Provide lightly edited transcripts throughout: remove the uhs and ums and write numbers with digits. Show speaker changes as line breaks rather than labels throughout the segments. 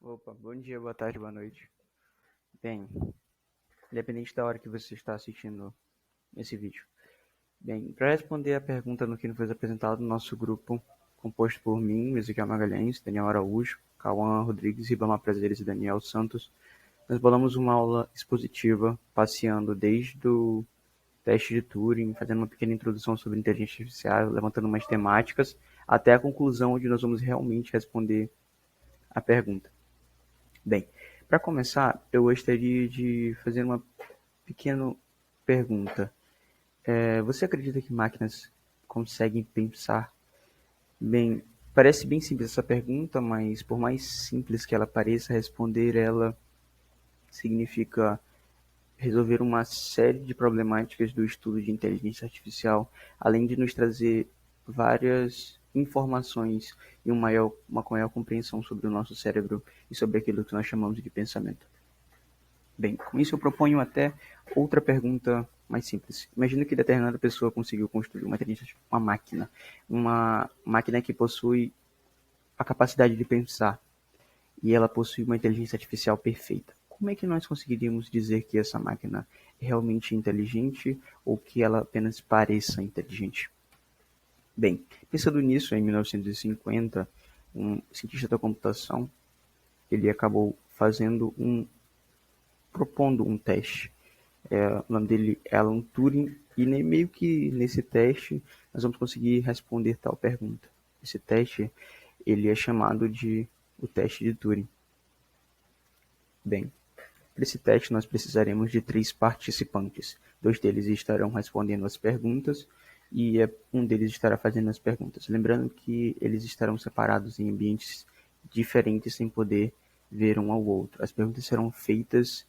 Opa, bom dia, boa tarde, boa noite. Bem, independente da hora que você está assistindo esse vídeo. Bem, para responder a pergunta no que nos foi apresentado no nosso grupo, composto por mim, Ezequiel Magalhães, Daniel Araújo, Cauã Rodrigues, Ribamar Prazeres e Daniel Santos, nós bolamos uma aula expositiva, passeando desde o teste de Turing, fazendo uma pequena introdução sobre inteligência artificial, levantando umas temáticas, até a conclusão onde nós vamos realmente responder a pergunta. Bem, para começar, eu gostaria de fazer uma pequena pergunta. Você acredita que máquinas conseguem pensar? Bem, parece bem simples essa pergunta, mas por mais simples que ela pareça, responder ela significa resolver uma série de problemáticas do estudo de inteligência artificial, além de nos trazer várias informações e uma maior compreensão sobre o nosso cérebro e sobre aquilo que nós chamamos de pensamento. Bem, com isso eu proponho até outra pergunta mais simples. Imagina que determinada pessoa conseguiu construir uma máquina que possui a capacidade de pensar, e ela possui uma inteligência artificial perfeita. Como é que nós conseguiríamos dizer que essa máquina é realmente inteligente ou que ela apenas pareça inteligente? Bem, pensando nisso, em 1950, um cientista da computação, ele acabou propondo um teste. O nome dele é Alan Turing, e meio que nesse teste nós vamos conseguir responder tal pergunta. Esse teste ele é chamado de o teste de Turing. Bem, para esse teste nós precisaremos de 3 participantes. 2 deles estarão respondendo as perguntas e um deles estará fazendo as perguntas. Lembrando que eles estarão separados em ambientes diferentes sem poder ver um ao outro. As perguntas serão feitas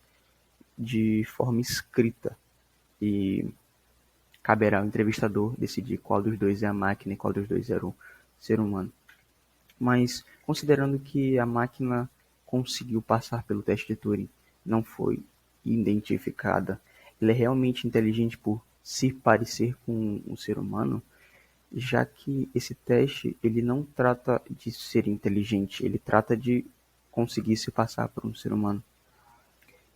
de forma escrita e caberá ao entrevistador decidir qual dos dois é a máquina e qual dos dois era o ser humano. Mas, considerando que a máquina conseguiu passar pelo teste de Turing, não foi identificada, ela é realmente inteligente por se parecer com um ser humano, já que esse teste ele não trata de ser inteligente, ele trata de conseguir se passar por um ser humano.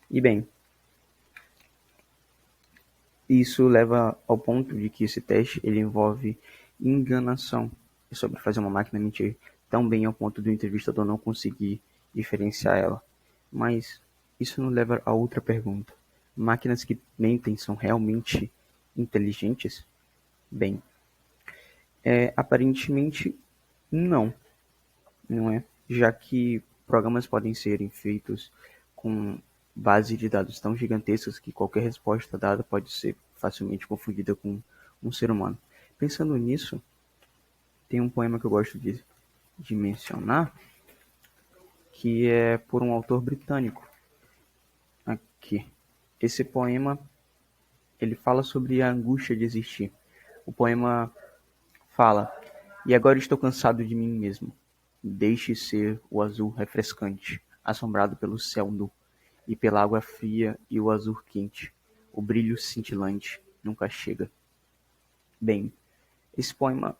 E bem, isso leva ao ponto de que esse teste ele envolve enganação. É sobre fazer uma máquina mentir tão bem ao ponto do entrevistador não conseguir diferenciar ela. Mas isso nos leva a outra pergunta. Máquinas que mentem são realmente inteligentes? Bem, aparentemente não, não é? Já que programas podem serem feitos com base de dados tão gigantescas que qualquer resposta dada pode ser facilmente confundida com um ser humano. Pensando nisso, tem um poema que eu gosto de mencionar, que é por um autor britânico. Aqui. Esse poema, ele fala sobre a angústia de existir. O poema fala: "E agora estou cansado de mim mesmo. Deixe ser o azul refrescante, assombrado pelo céu nu, e pela água fria e o azul quente. O brilho cintilante nunca chega." Bem, esse poema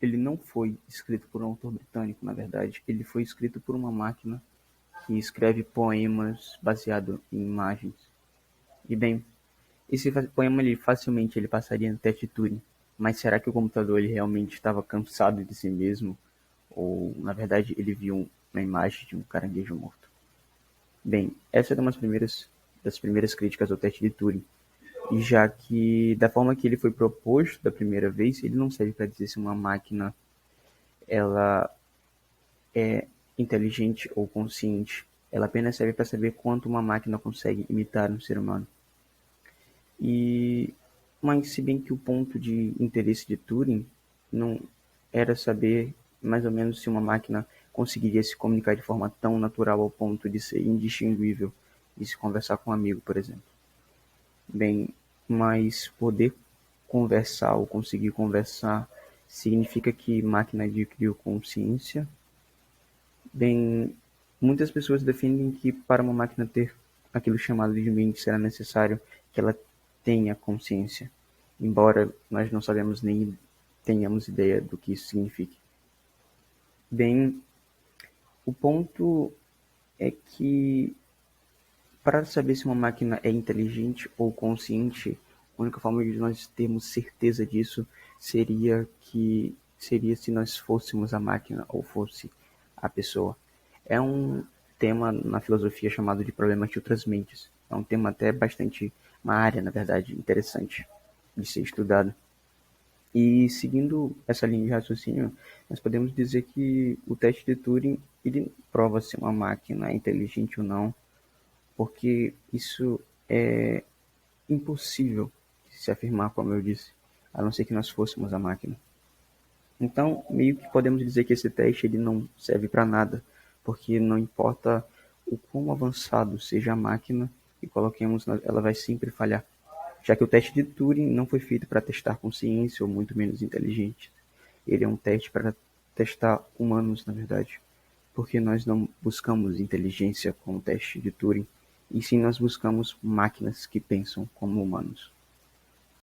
ele não foi escrito por um autor britânico, na verdade. Ele foi escrito por uma máquina que escreve poemas baseado em imagens. E bem, esse poema facilmente ele passaria no teste de Turing. Mas será que o computador ele realmente estava cansado de si mesmo? Ou, na verdade, ele viu uma imagem de um caranguejo morto? Bem, essa é uma das primeiras críticas ao teste de Turing. E já que, da forma que ele foi proposto da primeira vez, ele não serve para dizer se uma máquina ela é inteligente ou consciente. Ela apenas serve para saber quanto uma máquina consegue imitar um ser humano. E, mas se bem que o ponto de interesse de Turing não era saber mais ou menos se uma máquina conseguiria se comunicar de forma tão natural ao ponto de ser indistinguível e se conversar com um amigo, por exemplo. Bem, mas poder conversar ou conseguir conversar significa que máquina adquiriu consciência? Bem, muitas pessoas defendem que para uma máquina ter aquilo chamado de mente será necessário que ela tenha consciência, embora nós não sabemos nem tenhamos ideia do que isso signifique. Bem, O ponto é que, para saber se uma máquina é inteligente ou consciente, a única forma de nós termos certeza disso seria se nós fôssemos a máquina ou fosse a pessoa. É um tema na filosofia chamado de problema de outras mentes. É um tema até bastante, uma área, na verdade, interessante de ser estudada. E seguindo essa linha de raciocínio, nós podemos dizer que o teste de Turing ele prova se uma máquina é inteligente ou não, porque isso é impossível de se afirmar, como eu disse, a não ser que nós fôssemos a máquina. Então, meio que podemos dizer que esse teste ele não serve para nada, porque não importa o quão avançado seja a máquina que coloquemos, ela vai sempre falhar, já que o teste de Turing não foi feito para testar consciência ou muito menos inteligente. Ele é um teste para testar humanos, na verdade, porque nós não buscamos inteligência com o teste de Turing, e sim nós buscamos máquinas que pensam como humanos.